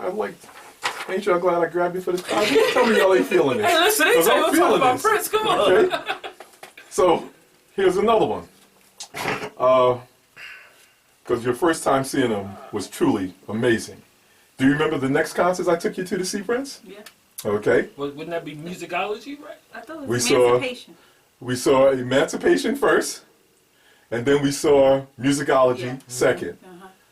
I'm like, ain't y'all glad I grabbed you for this project? Tell me y'all ain't feeling this. Hey, listen, they tell you we're talking about Prince. Come on. Okay? So, here's another one. Because your first time seeing him was truly amazing. Do you remember the next concerts I took you to see Prince? Yeah. Okay. Wouldn't that be musicology, right? I thought it was Emancipation. We saw Emancipation first, and then we saw Musicology second.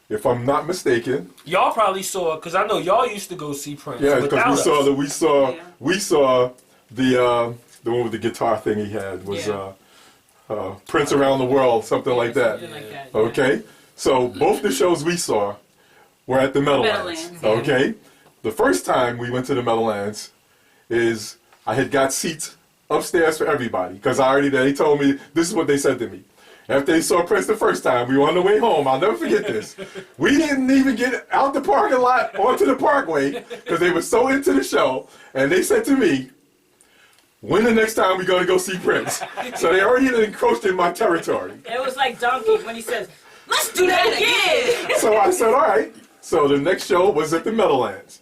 If I'm not mistaken. Y'all probably saw, because I know y'all used to go see Prince. Yeah, because we saw the one with the guitar thing he had was Prince Around the World, something like that. Something like that. Okay, so both the shows we saw were at the Meadowlands. Okay, the first time we went to the Meadowlands is I had got seats upstairs for everybody because they told me this is what they said to me. After they saw Prince the first time, we were on the way home. I'll never forget this. We didn't even get out the parking lot onto the parkway because they were so into the show. And they said to me, when the next time we going to go see Prince? So they already encroached in my territory. It was like Donkey when he says, let's do that again. So I said, all right. So the next show was at the Meadowlands.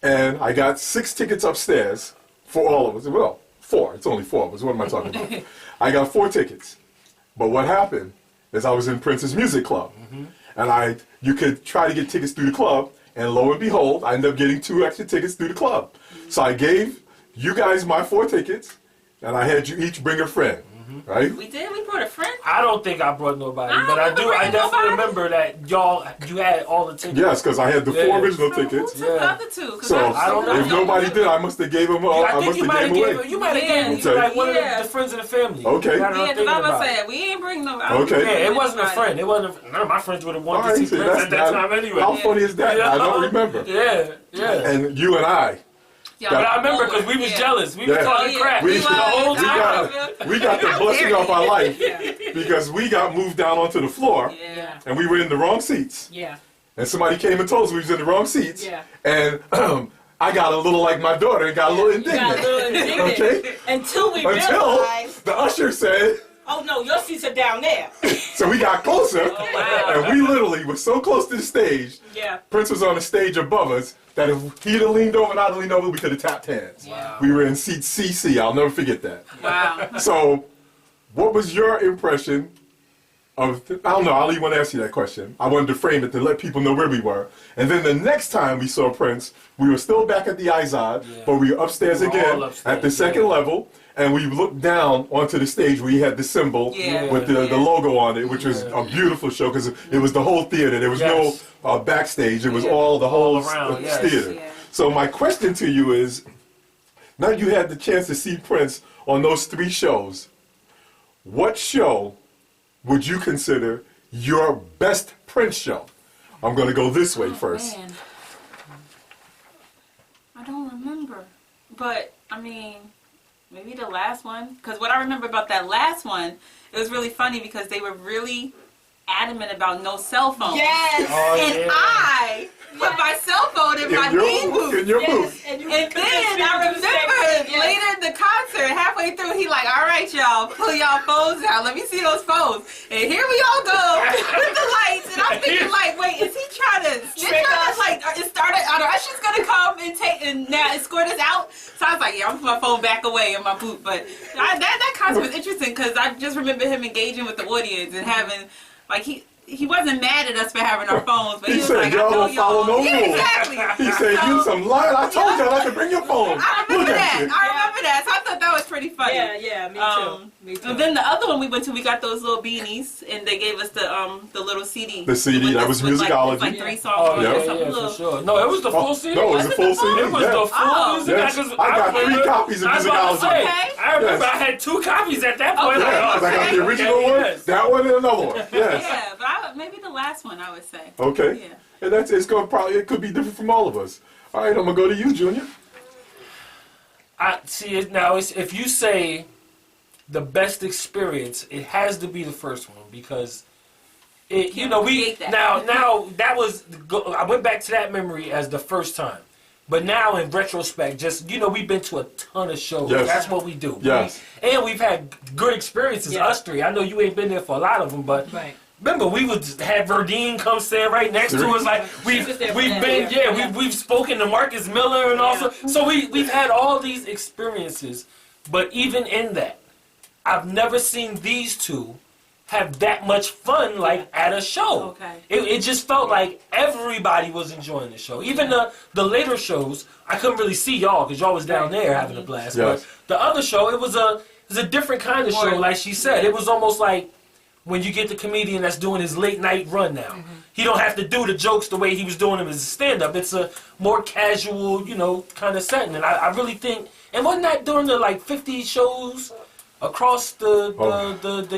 And I got 6 tickets upstairs for all of us. Well, 4. It's only 4 of us. What am I talking about? I got 4 tickets. But what happened is I was in Prince's music club. And you could try to get tickets through the club. And lo and behold, I ended up getting 2 extra tickets through the club. So I gave you guys my 4 tickets. And I had you each bring a friend. Right? We did? We brought a friend? I don't think I brought nobody, but I definitely remember that you had all the tickets. Yes, because I had the 4 original tickets. Who took the other 2? So I don't know. If nobody did, I must have gave them all. I think you might have gave them. You might have gave them to like one of the friends of the family. Okay. Yeah, because I was saying, we ain't bring no. Okay. Yeah, it wasn't a friend. It wasn't. None of my friends would have wanted to see Prince at that time anyway. How funny is that? I don't remember. Yeah. And you and I. But I remember because we was jealous. We was talking crap. We the whole time. We got the blessing of our life because we got moved down onto the floor and we were in the wrong seats. Yeah. And somebody came and told us we was in the wrong seats. Yeah. And I got a little like my daughter and got a little indignant. Okay? Until we realized. The usher said, oh no, your seats are down there. So we got closer, and we literally were so close to the stage. Yeah. Prince was on the stage above us that if he'd have leaned over and I'd have leaned over, we could have tapped hands. Wow. We were in seat CC. I'll never forget that. Wow. So, what was your impression of? I don't know. I only want to ask you that question. I wanted to frame it to let people know where we were. And then the next time we saw Prince, we were still back at the Izod, but we were upstairs again at the second level. And we looked down onto the stage where he had the symbol with the logo on it, which was a beautiful show because it was the whole theater. There was no backstage. It was all the whole theater. So my question to you is, now you had the chance to see Prince on those 3 shows, what show would you consider your best Prince show? I'm going to go this way first. Man. I don't remember. But, I mean... maybe the last one, because what I remember about that last one, it was really funny because they were really adamant about no cell phones. Yes! I put my cell phone in my bean booth. In your booth. And then I remember later in the concert, halfway through, he like, all right, y'all, pull y'all phones out. Let me see those phones. And here we all go with the lights. And I'm thinking like, wait, is he trying to snitch on us? Like, are the ushers going to come and now escort us out? So I was like, yeah, I'm putting my phone back away in my boot. But that concert was interesting because I just remember him engaging with the audience and having, like, he wasn't mad at us for having our phones, but he was said, like, I know y'all. No rules. Exactly. He said, you some lying. I told y'all I could bring your phone. I remember that. So I thought that was pretty funny. Yeah, me too. And then the other one we went to, we got those little beanies, and they gave us the little CD. The CD, that was Musicology. Like 3 songs or something. For sure. No, it was the full CD. No, it was the full CD. It was the full music. Yes. I got 3 copies of Musicology. I remember I had 2 copies at that point. Because I got the original one, that one, and another one. Yes. Yeah, but maybe the last one, I would say. Okay. Yeah. And it could be different from all of us. All right, I'm gonna go to you, Junior. I see it now. If you say the best experience, it has to be the first one because it. You know, now that was. I went back to that memory as the first time, but now in retrospect, we've been to a ton of shows. Yes. That's what we do. Yes. And we've had good experiences. Us 3. I know you ain't been there for a lot of them, but. Right. remember, we would have Verdine come stand right next to us. Like we've spoken to Marcus Miller and also. So we've had all these experiences, but even in that, I've never seen these two have that much fun like at a show. Okay. It just felt like everybody was enjoying the show. Even the later shows, I couldn't really see y'all because y'all was down there having a blast. Yes. But the other show, it was a different kind of show. Like she said, it was almost like when you get the comedian that's doing his late night run now. He don't have to do the jokes the way he was doing them as a stand-up. It's a more casual, kind of setting. And I really think, and wasn't that during the 50 shows across the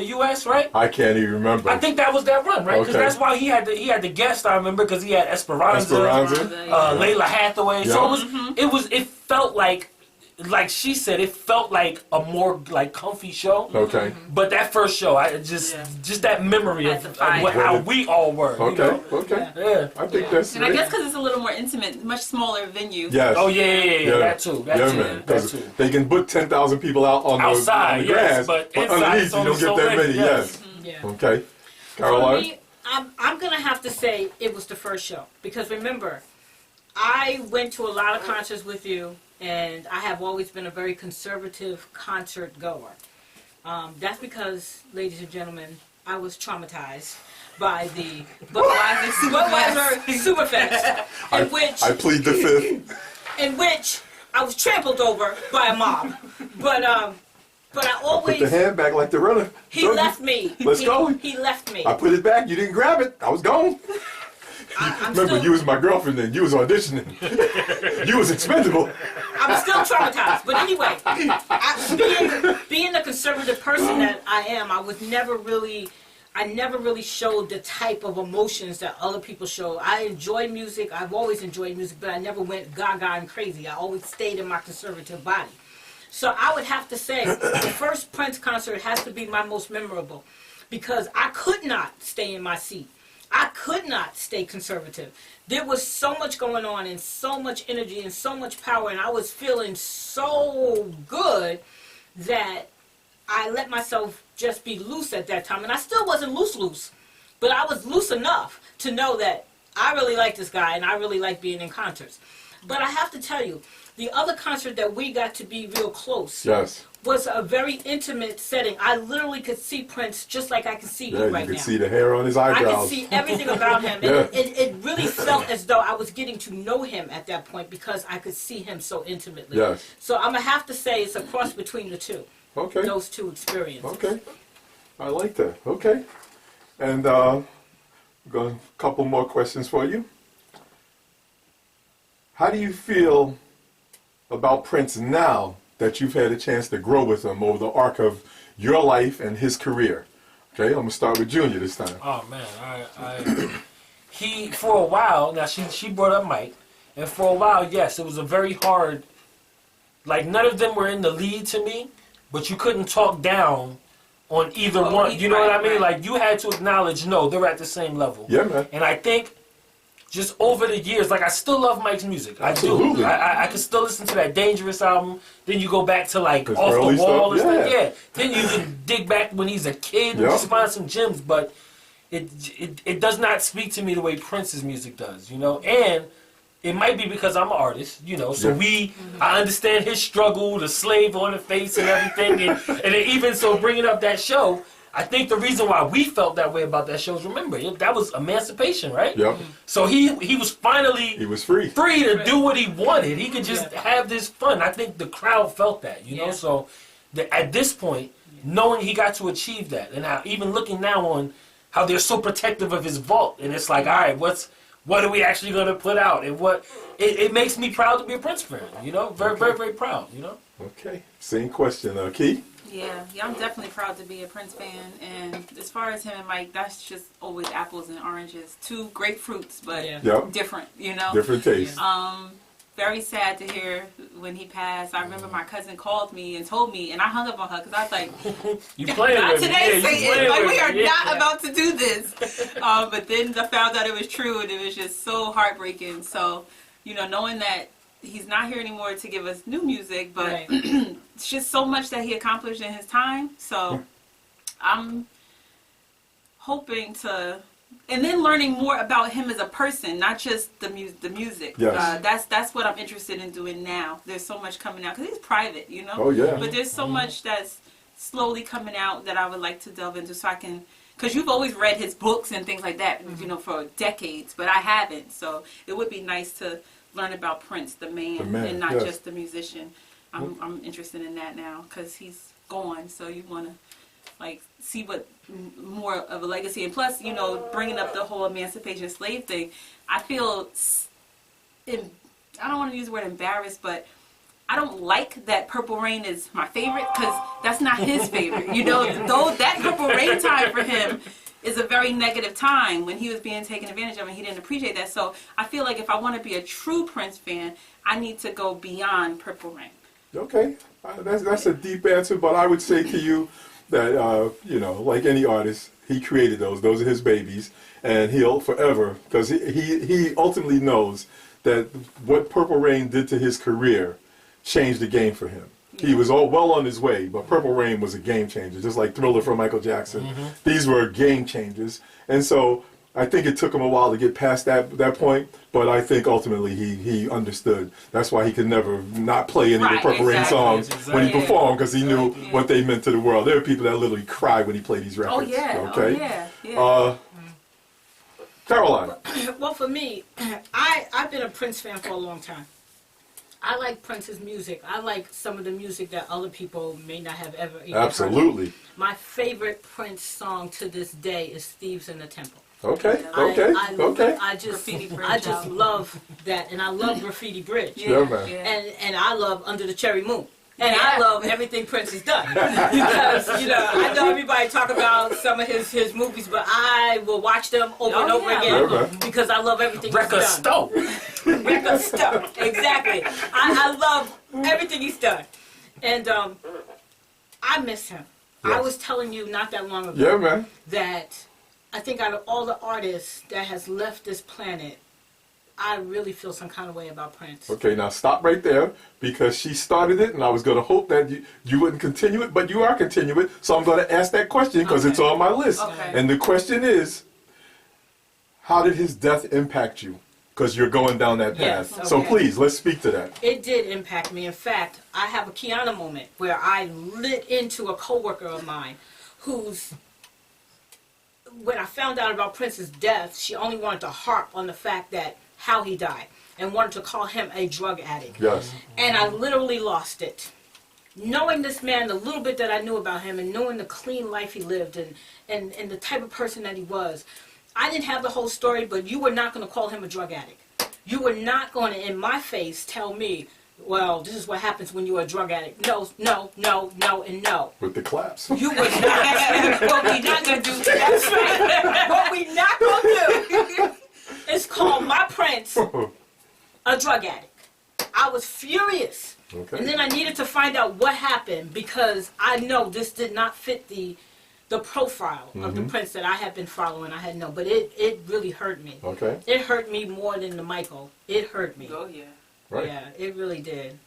U.S., right? I can't even remember. I think that was that run, right? Because that's why he had the guest. I remember because he had Esperanza. Layla Hathaway. Yeah. So it felt like she said, it felt like a more comfy show. Okay. But that first show, I just that memory of how we all were. Okay. Yeah. I think that's. And I guess because it's a little more intimate, much smaller venue. Yes. Oh yeah. That too. Man. Because they can put 10,000 people out on outside, the grass, but underneath you don't get that many. Yes. Okay. Karoline? For me, I'm gonna have to say it was the first show because remember, I went to a lot of concerts with you. And I have always been a very conservative concert goer. That's because, ladies and gentlemen, I was traumatized by the Budweiser Superfest, in which I plead the fifth. In which I was trampled over by a mob. But I always Put the hand back like the runner. he left me. Let's go. He left me. I put it back. You didn't grab it. I was gone. Remember, you was my girlfriend then. You was auditioning. You was expendable. I'm still traumatized. But anyway, being the conservative person that I am, I never really showed the type of emotions that other people show. I enjoy music. I've always enjoyed music, but I never went gaga and crazy. I always stayed in my conservative body. So I would have to say the first Prince concert has to be my most memorable because I could not stay in my seat. I could not stay conservative. There was so much going on and so much energy and so much power, and I was feeling so good that I let myself just be loose at that time. And I still wasn't loose, but I was loose enough to know that I really like this guy and I really like being in concerts. But I have to tell you, the other concert that we got to be real close was a very intimate setting. I literally could see Prince just like I can see you right now. You could see the hair on his eyebrows. I could see everything about him. And it really felt as though I was getting to know him at that point because I could see him so intimately. Yes. So I'm going to have to say it's a cross between the two. Okay. Those two experiences. Okay. I like that. Okay. And got a couple more questions for you. How do you feel about Prince now that you've had a chance to grow with him over the arc of your life and his career? Okay, I'm gonna start with Junior this time. Oh man, he for a while now. She brought up Mike, and for a while, yes, it was a very hard. Like none of them were in the lead to me, but you couldn't talk down on either one. You know what I mean? Right. Like you had to acknowledge, no, they're at the same level. Yeah, man. And I think just over the years, like I still love Mike's music. Absolutely. I can still listen to that Dangerous album. Then you go back to like His Off early the Wall stuff, and stuff. Yeah. Then you can dig back when he's a kid and just find some gems. But it does not speak to me the way Prince's music does, And it might be because I'm an artist, So I understand his struggle, the slave on the face and everything, and even so, bringing up that show. I think the reason why we felt that way about that show is, remember, that was emancipation, right? Yep. So he was finally He was free. to do what he wanted. He could just have this fun. I think the crowd felt that, So at this point, knowing he got to achieve that, and how, even looking now on how they're so protective of his vault, and it's like, all right, what are we actually going to put out? And it makes me proud to be a Prince fan, Very, very, very proud, Okay. Same question, Key. Yeah, I'm definitely proud to be a Prince fan. And as far as him and Mike, that's just always apples and oranges. Two great fruits, but different, Different taste. Very sad to hear when he passed. I remember my cousin called me and told me, and I hung up on her because I was like, you playing not with today, me. Satan. Like, we are not about to do this. But then I found out it was true, and it was just so heartbreaking. So, knowing that he's not here anymore to give us new music, but it's just so much that he accomplished in his time. So I'm hoping to, and then learning more about him as a person, not just the music. Yes. That's what I'm interested in doing now. There's so much coming out because he's private, you know. Oh yeah. But there's so much that's slowly coming out that I would like to delve into, so I can. Because you've always read his books and things like that, you know, for decades, but I haven't. So it would be nice to learn about Prince, the man and not just the musician. I'm interested in that now because he's gone. So you want to like see what more of a legacy. And plus, you know, bringing up the whole emancipation slave thing, I feel, I don't want to use the word embarrassed, but I don't like that Purple Rain is my favorite because that's not his favorite. You know, though that Purple Rain time for him is a very negative time when he was being taken advantage of and he didn't appreciate that. So I feel like if I want to be a true Prince fan, I need to go beyond Purple Rain. Okay, that's a deep answer, but I would say to you that, you know, like any artist, he created those. Those are his babies, and he'll forever, because he ultimately knows that what Purple Rain did to his career changed the game for him. He was all well on his way, but Purple Rain was a game changer, just like Thriller from Michael Jackson. These were game changers. And so I think it took him a while to get past that point, but I think ultimately he understood. That's why he could never not play any of the Purple Rain songs when he performed, because he knew what they meant to the world. There are people that literally cry when he played these records. Oh, yeah. Okay? Oh, yeah. Karoline. Well, for me, I've been a Prince fan for a long time. I like Prince's music. I like some of the music that other people may not have ever even Absolutely. heard. My favorite Prince song to this day is Thieves in the Temple. Okay, I Graffiti Bridge just album. love that, and I love Graffiti Bridge. Yeah, man. And I love Under the Cherry Moon. And I love everything Prince has done. Because, you know, I know everybody talk about some of his movies, but I will watch them over and over again because I love everything he's done. Record Stone. Exactly. I love everything he's done. And I miss him. Yes. I was telling you not that long ago man. that I think out of all the artists that has left this planet, I really feel some kind of way about Prince. Okay, now stop right there, because she started it, and I was going to hope that you wouldn't continue it, but you are continuing it, so I'm going to ask that question because it's on my list. Okay. And the question is, how did his death impact you? Because you're going down that path. Yes, So okay. please, let's speak to that. It did impact me. In fact, I have a Keyana moment where I lit into a coworker of mine who's, when I found out about Prince's death, she only wanted to harp on the fact that how he died and wanted to call him a drug addict. Yes. And I literally lost it. Knowing this man, the little bit that I knew about him, and knowing the clean life he lived and the type of person that he was, I didn't have the whole story, but you were not going to call him a drug addict. You were not going to, in my face, tell me, well, this is what happens when you're a drug addict. No, no, no, no, and no. With the claps. You were not. What we not going to do, that's right. What we not going to do is call my Prince a drug addict. I was furious. Okay. And then I needed to find out what happened, because I know this did not fit the profile of the Prince that I had been following. I had known, but it really hurt me. Okay. It hurt me more than the Michael. It hurt me. Oh, yeah. Right. Yeah, it really did.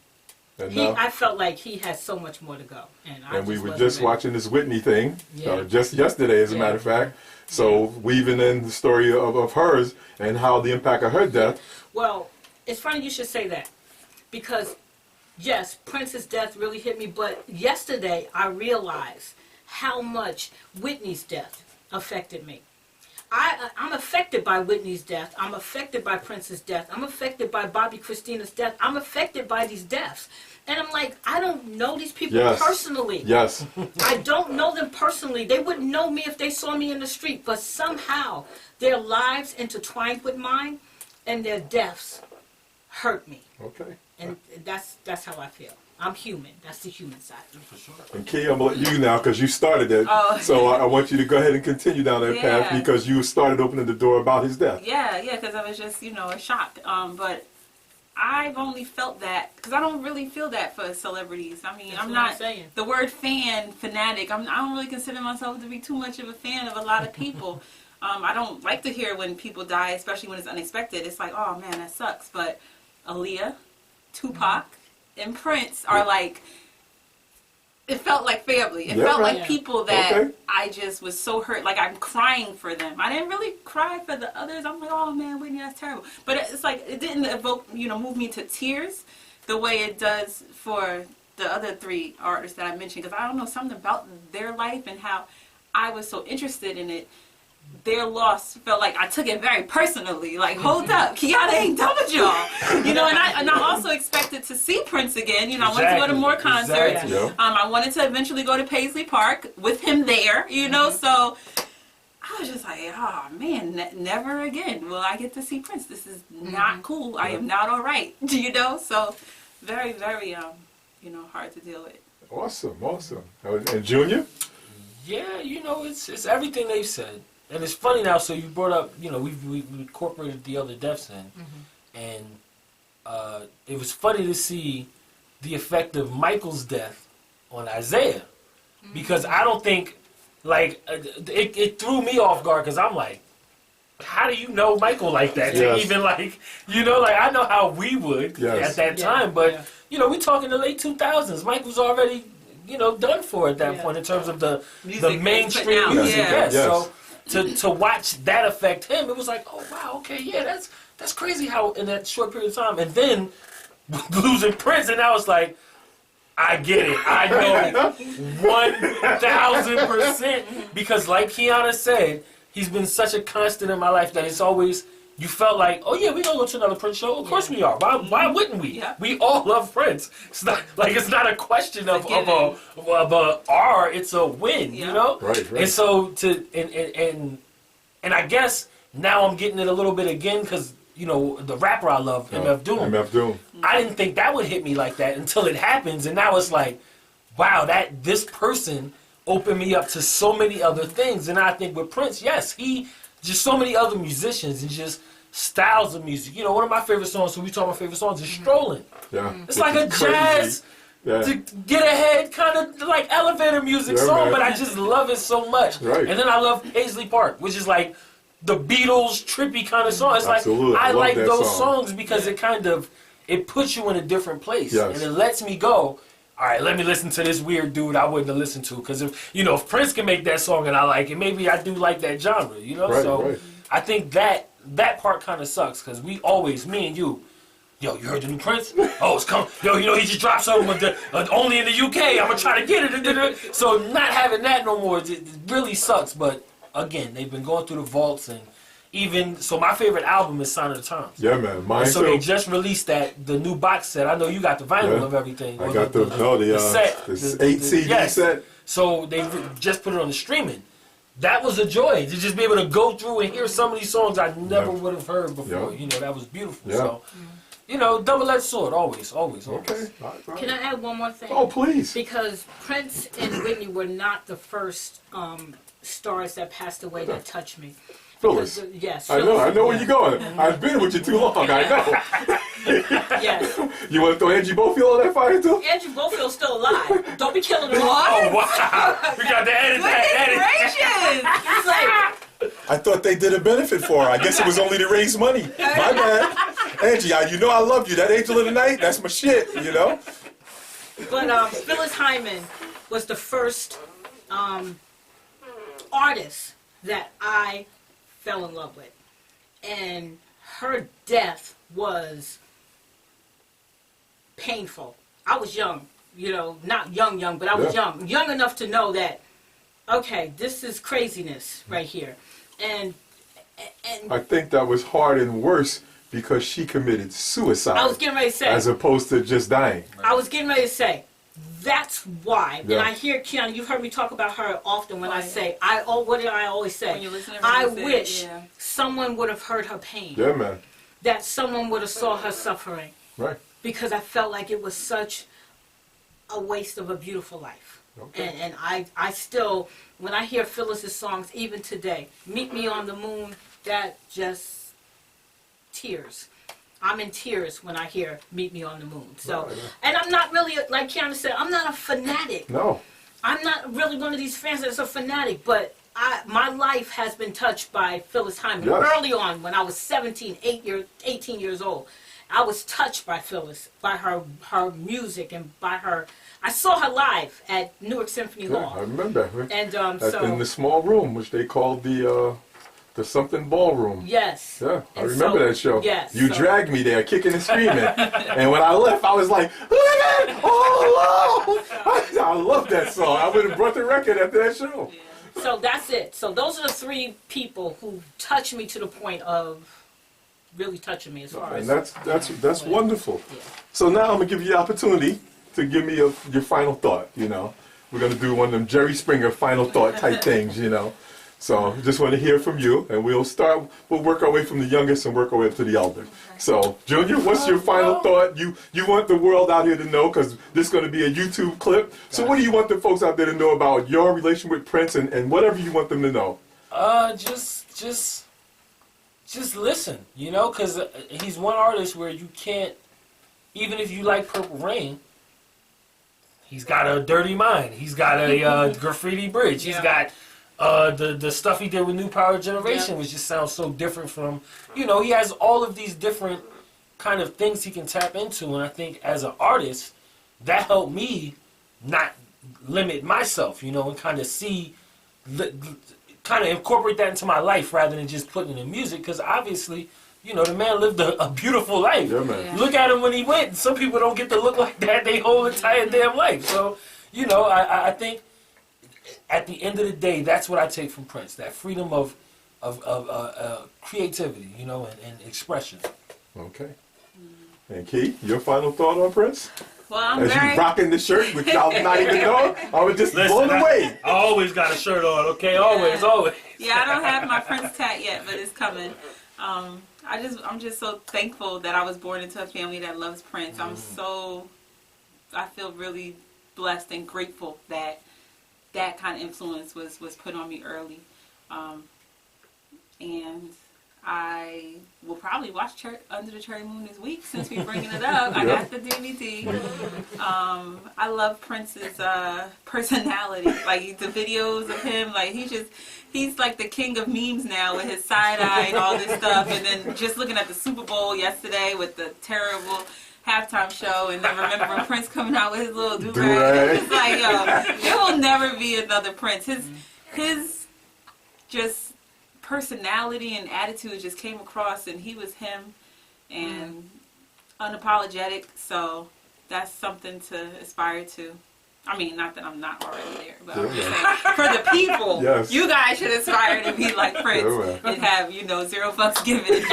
And, now, I felt like he had so much more to go. And we were wasn't just ready. watching this Whitney thing, Yeah. just yesterday, as a Yeah. matter of fact. So weaving in the story of hers and how the impact of her death. Well, it's funny you should say that, because yes, Prince's death really hit me, but yesterday I realized how much Whitney's death affected me. I'm affected by Whitney's death. I'm affected by Prince's death. I'm affected by Bobby Christina's death. I'm affected by these deaths. And I'm like, I don't know these people personally. Yes. I don't know them personally. They wouldn't know me if they saw me in the street. But somehow their lives intertwined with mine, and their deaths hurt me. Okay. And that's how I feel. I'm human. That's the human side. For sure. And Key, I'm going to let you now, because you started it. Oh. So I want you to go ahead and continue down that path, Yeah. because you started opening the door about his death. Yeah, because I was just, a shock. But I've only felt that, because I don't really feel that for celebrities. I mean, That's I'm what not, I'm saying. the word fanatic, I don't really consider myself to be too much of a fan of a lot of people. I don't like to hear when people die, especially when it's unexpected. It's like, oh man, that sucks. But Aaliyah, Tupac, and Prince are like it felt like family. It Yeah, felt right. like people that Okay. I just was so hurt. Like I'm crying for them. I didn't really cry for the others. I'm like, oh man, Whitney, that's terrible. But it's like it didn't evoke, move me to tears the way it does for the other three artists that I mentioned. Because I don't know, something about their life and how I was so interested in it. Their loss felt like I took it very personally. Like, hold up, Keyana ain't done with y'all. And I also expected to see Prince again. I wanted to go to more concerts. Exactly. Yeah. I wanted to eventually go to Paisley Park with him there. So I was just like, oh man, never again will I get to see Prince. This is not cool. I am not all right. So very, very, hard to deal with. Awesome. And Junior? Yeah, it's everything they've said. And it's funny now, so you brought up, we've incorporated the other deaths in. And it was funny to see the effect of Michael's death on Isaiah. Because I don't think, it threw me off guard, because I'm like, how do you know Michael like that? Yes. Even I know how we would at that time, but, we talking the late 2000s. Michael's already, done for at that point in terms of the mainstream music. Yes. So to watch that affect him, it was like, oh wow, okay, yeah, that's crazy how in that short period of time, and then losing Prince, and I was like, I get it, I know 1000%, because like Keyana said, he's been such a constant in my life that it's always. You felt like, oh yeah, we gonna go to another Prince show. Of course we are. Why wouldn't we? Yeah. We all love Prince. It's not a question of a R. It's a win. Yeah. Right. And so and I guess now I'm getting it a little bit again because the rapper I love, MF Doom. MF Doom. I didn't think that would hit me like that until it happens, and now it's like, wow, this person opened me up to so many other things. And I think with Prince, yes, just so many other musicians and just styles of music. One of my favorite songs, so we talk about favorite songs, is Strolling. Yeah. It's like a jazz to get ahead kind of like elevator music song, man. but I just love it so much. Right. And then I love Paisley Park, which is like the Beatles trippy kind of song. It's Absolutely. like I Love like that those song. songs because it puts you in a different place. Yes. And it lets me go, all right, let me listen to this weird dude I wouldn't have listened to. Because if Prince can make that song and I like it, maybe I do like that genre, Right, So right. I think that part kind of sucks because we always, me and you heard the new Prince? Oh, it's coming. He just dropped something with only in the UK. I'm going to try to get it. So not having that no more, it really sucks. But again, they've been going through the vaults and so my favorite album is Sign of the Times. Yeah, man. Mine So too. they just released the new box set. I know you got the vinyl of everything. I or got the set. this 8 CD set. So they just put it on the streaming. That was a joy to just be able to go through and hear some of these songs I never would have heard before. That was beautiful. Yeah. So, double-edged sword, always. Okay. Can I add one more thing? Oh, please. Because Prince and Whitney were not the first stars that passed away that touched me. Phyllis. Yes. I know where you're going. I've been with you too long. I know. Yes. You want to throw Angie Bofield on that fire too? Andrew Bofield's still alive. Don't be killing him. Oh, wow. We got to edit that. I thought they did a benefit for her. I guess it was only to raise money. My bad. Angie, I love you. That Angel of the Night, that's my shit, But Phyllis Hyman was the first artist that I fell in love with. And her death was painful. I was young, not young, but I was young enough to know that, okay, this is craziness right here. And I think that was hard and worse because she committed suicide. I was getting ready to say, as opposed to just dying. I was getting ready to say, that's why. Yeah. And I hear Keyana, you've heard me talk about her often when I say, what did I always say? When you listen to I everything you wish say, someone would have heard her pain. Yeah, man. That someone would have saw her suffering. Right. Because I felt like it was such a waste of a beautiful life. Okay. And I still, when I hear Phyllis's songs, even today, Meet Me on the Moon, that just tears. I'm in tears when I hear Meet Me on the Moon. So, and I'm not really, like Keyana said, I'm not a fanatic. No. I'm not really one of these fans that's a fanatic, but my life has been touched by Phyllis Hyman Yes. early on when I was 18 years old. I was touched by Phyllis, by her music, and by her. I saw her live at Newark Symphony Yeah, Hall. I remember. And In the small room, which they called the something ballroom. Yes. Yeah, I And remember that show. Yes. You dragged me there, kicking and screaming. And when I left, I was like, "Look at oh, Lord!" I love that song. I would have brought the record after that show. So that's it. So those are the three people who touched me to the point of really touching me as far And as. that's wonderful. Yeah. So now I'm gonna give you the opportunity to give me your final thought. We're gonna do one of them Jerry Springer final thought type things. So just want to hear from you, and we'll work our way from the youngest and work our way up to the elder. So Junior, what's your final thought? You want the world out here to know, because this is going to be a YouTube clip. So what do you want the folks out there to know about your relation with Prince, and whatever you want them to know? Just listen, because he's one artist where you can't, even if you like Purple Rain, he's got a Dirty Mind, he's got a Graffiti Bridge, he's got the stuff he did with New Power Generation, which just sounds so different from, he has all of these different kind of things he can tap into, and I think as an artist, that helped me not limit myself, and kind of see, kind of incorporate that into my life rather than just putting it in music, because obviously, the man lived a beautiful life. Yeah, man. Look at him when he went. Some people don't get to look like that their whole entire damn life. So, I think at the end of the day, that's what I take from Prince, that freedom of creativity, and expression. Okay. And Key, your final thought on Prince? Well, I'm As very. you rocking the shirt, which y'all not even know, I was just blown away. I always got a shirt on, okay? Always, always. Yeah, I don't have my Prince tat yet, but it's coming. I'm just so thankful that I was born into a family that loves Prince. I feel really blessed and grateful that that kind of influence was put on me early. And I will probably watch Under the Cherry Moon this week, since we're bringing it up. I got the DVD. I love Prince's personality. Like, the videos of him, like, he's like the king of memes now with his side eye and all this stuff. And then just looking at the Super Bowl yesterday with the terrible halftime show, and then remembering Prince coming out with his little do-rag. It's like, there will never be another Prince. His just personality and attitude just came across, and he was him, and unapologetic. So that's something to aspire to. I mean, not that I'm not already there, but I'm just saying, for the people, Yes. you guys should aspire to be like Prince and have, zero fucks given.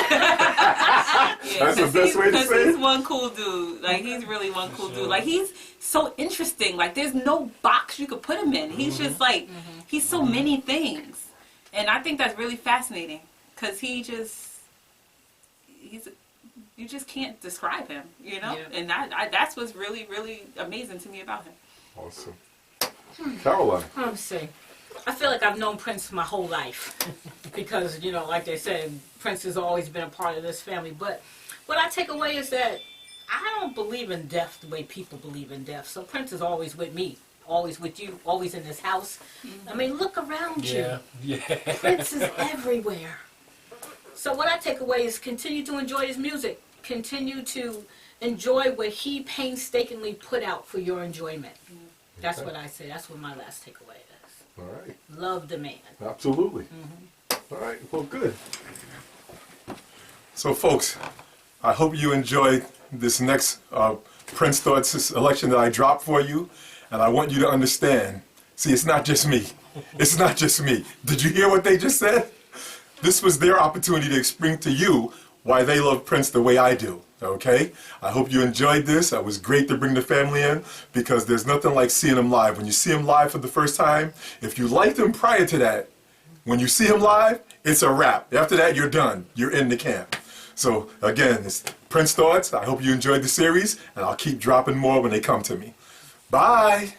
That's the best way to say it. He's one cool dude. Like, he's really one cool dude. Like, he's so interesting. Like, there's no box you could put him in. He's just like, he's so many things. And I think that's really fascinating, because you just can't describe him, Yeah. And that's what's really, really amazing to me about him. Awesome. Karoline. Let me see. I feel like I've known Prince my whole life because, like they said, Prince has always been a part of this family. But what I take away is that I don't believe in death the way people believe in death. So Prince is always with me, always with you, always in this house. I mean, look around you. Yeah. Prince is everywhere. So what I take away is continue to enjoy his music. Continue to enjoy what he painstakingly put out for your enjoyment. That's what I say. That's what my last takeaway is. All right. Love the man. Absolutely. All right. Well, good. So, folks, I hope you enjoyed this next Prince Thoughtz selection that I dropped for you. And I want you to understand. See, it's not just me. It's not just me. Did you hear what they just said? This was their opportunity to explain to you why they love Prince the way I do. Okay? I hope you enjoyed this. It was great to bring the family in, because there's nothing like seeing him live. When you see him live for the first time, if you liked him prior to that, when you see him live, it's a wrap. After that, you're done. You're in the camp. So, again, it's Prince Thougts. I hope you enjoyed the series, and I'll keep dropping more when they come to me. Bye!